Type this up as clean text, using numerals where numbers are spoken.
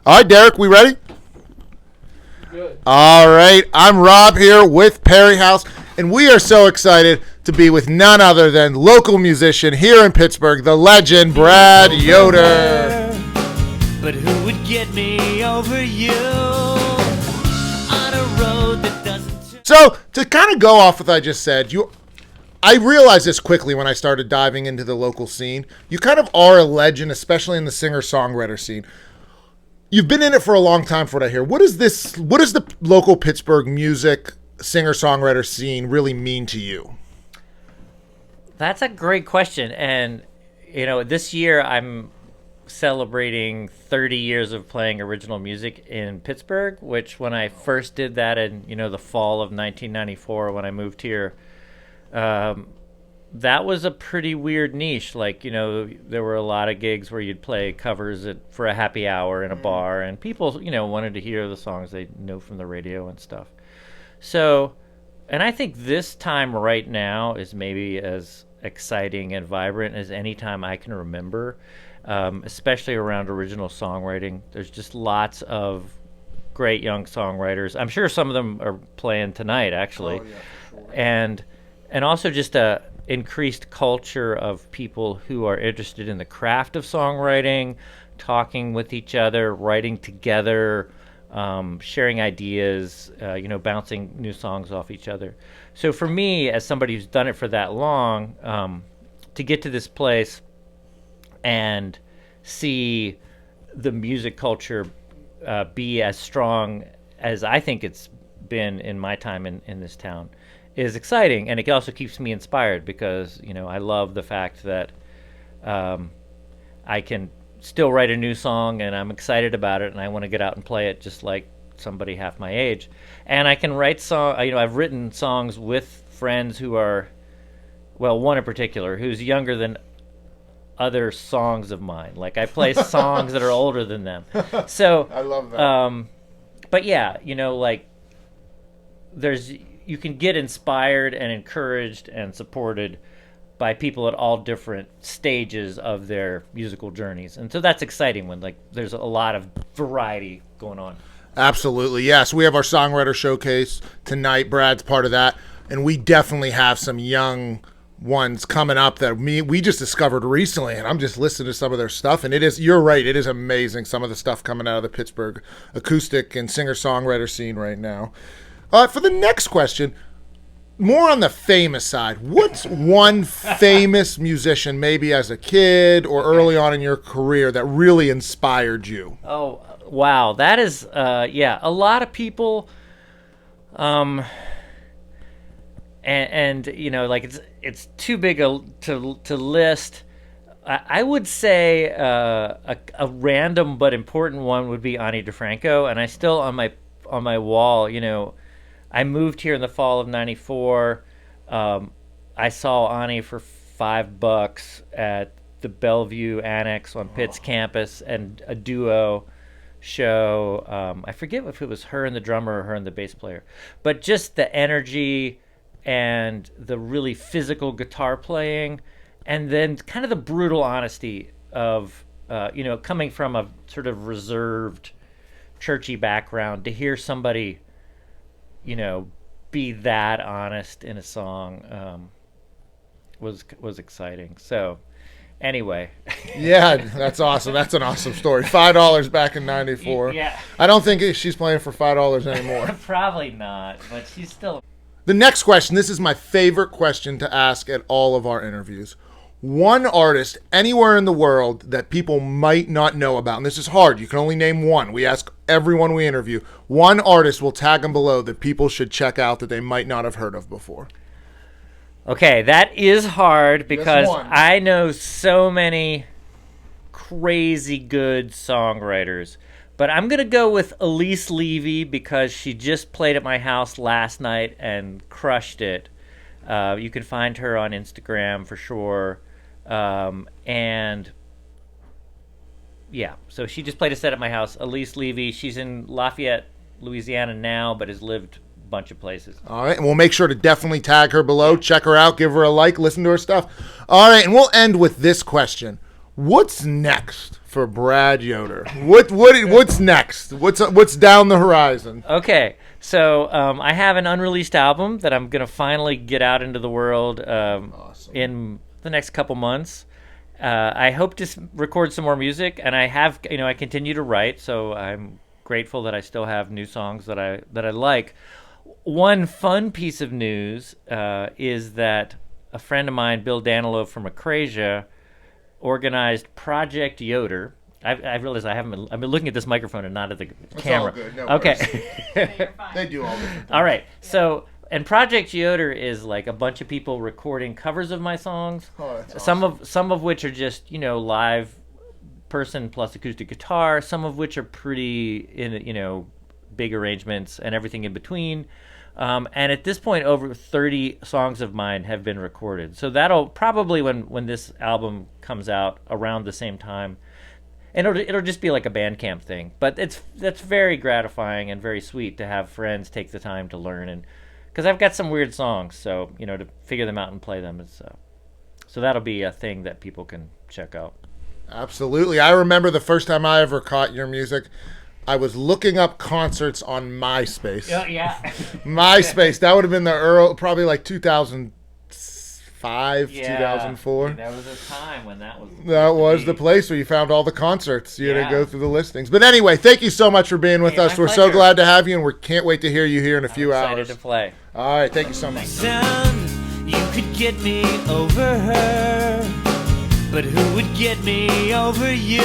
All right, Derek, we ready? Good. All right, I'm Rob here with Perry House, and we are so excited to be with none other than local musician here in Pittsburgh, the legend Brad Yoder. But who would get me over you on a road that doesn't... So, to kind of go off what I just said, I realized this quickly when I started diving into the local scene. You kind of are a legend, especially in the singer-songwriter scene. You've been in it for a long time, from what I hear. What does the local Pittsburgh music singer-songwriter scene really mean to you? That's a great question. And, this year I'm celebrating 30 years of playing original music in Pittsburgh, which when I first did that in, the fall of 1994 when I moved here, that was a pretty weird niche. Like, there were a lot of gigs where you'd play covers for a happy hour in a bar, and people, wanted to hear the songs they know from the radio and stuff. So, and I think this time right now is maybe as exciting and vibrant as any time I can remember, especially around original songwriting. There's just lots of great young songwriters. I'm sure some of them are playing tonight, actually. Oh, yeah, for sure. And also just a increased culture of people who are interested in the craft of songwriting, talking with each other, writing together, sharing ideas, bouncing new songs off each other. So for me, as somebody who's done it for that long, to get to this place and see the music culture be as strong as I think it's been in my time in this town is exciting, and it also keeps me inspired because I love the fact that I can still write a new song and I'm excited about it and I want to get out and play it just like somebody half my age. And I can write I've written songs with friends who are, well, one in particular who's younger than other songs of mine. Like I play songs that are older than them. So I love that. But yeah, you can get inspired and encouraged and supported by people at all different stages of their musical journeys. And so that's exciting when there's a lot of variety going on. Absolutely, yes. We have our songwriter showcase tonight. Brad's part of that, and we definitely have some young ones coming up that we just discovered recently, and I'm just listening to some of their stuff, and you're right, it is amazing, some of the stuff coming out of the Pittsburgh acoustic and singer-songwriter scene right now. For the next question, more on the famous side, what's one famous musician, maybe as a kid or early on in your career, that really inspired you? Oh, wow. That is, a lot of people, it's too big to list. I would say a random but important one would be Ani DeFranco, and I still on my wall, I moved here in the fall of '94. I saw Ani for $5 at the Bellevue Annex on Pitt's campus, and a duo show. I forget if it was her and the drummer or her and the bass player, but just the energy and the really physical guitar playing, and then kind of the brutal honesty of coming from a sort of reserved, churchy background, to hear somebody be that honest in a song was exciting. So anyway. Yeah, that's awesome. That's an awesome story. $5 back in '94. Yeah. I don't think she's playing for $5 anymore. Probably not, but she's still... The next question, this is my favorite question to ask at all of our interviews. One artist anywhere in the world that people might not know about, and this is hard, you can only name one. We ask everyone we interview. One artist, we'll tag them below, that people should check out that they might not have heard of before. Okay, that is hard because Just one. I know so many crazy good songwriters. But I'm going to go with Elise Levy because she just played at my house last night and crushed it. You can find her on Instagram for sure. And yeah, so she just played a set at my house. Elise Levy, she's in Lafayette, Louisiana now, but has lived a bunch of places. All right, and we'll make sure to definitely tag her below. Check her out, give her a like, listen to her stuff. All right, and we'll end with this question. What's next for Brad Yoder. What's next? What's down the horizon? Okay, so I have an unreleased album that I'm gonna finally get out into the world in the next couple months. I hope to record some more music, and I continue to write, so I'm grateful that I still have new songs that I like. One fun piece of news is that a friend of mine, Bill Danilo from Acrasia, organized Project Yoder. I realize I've been looking at this microphone and not at the camera. All good. No Okay. They do all this. All right. So, and Project Yoder is like a bunch of people recording covers of my songs. Oh, that's awesome. Some of which are just live person plus acoustic guitar. Some of which are pretty in big arrangements and everything in between. And at this point, over 30 songs of mine have been recorded. So that'll probably, when this album comes out around the same time, and it'll just be like a Bandcamp thing. But that's very gratifying and very sweet to have friends take the time to learn, and because I've got some weird songs, so to figure them out and play them is so that'll be a thing that people can check out. Absolutely. I remember the first time I ever caught your music. I was looking up concerts on MySpace. Yeah. MySpace. That would have been probably like 2005, Yeah. 2004. There was a time when that was. That was the place where you found all the concerts. You had Yeah. to go through the listings. But anyway, thank you so much for being with Hey, us. my We're so pleasure. glad to have you, and we can't wait to hear you here in a few Excited hours. to play. All right, thank you so much. Son, you could get me over her, but who would get me over you?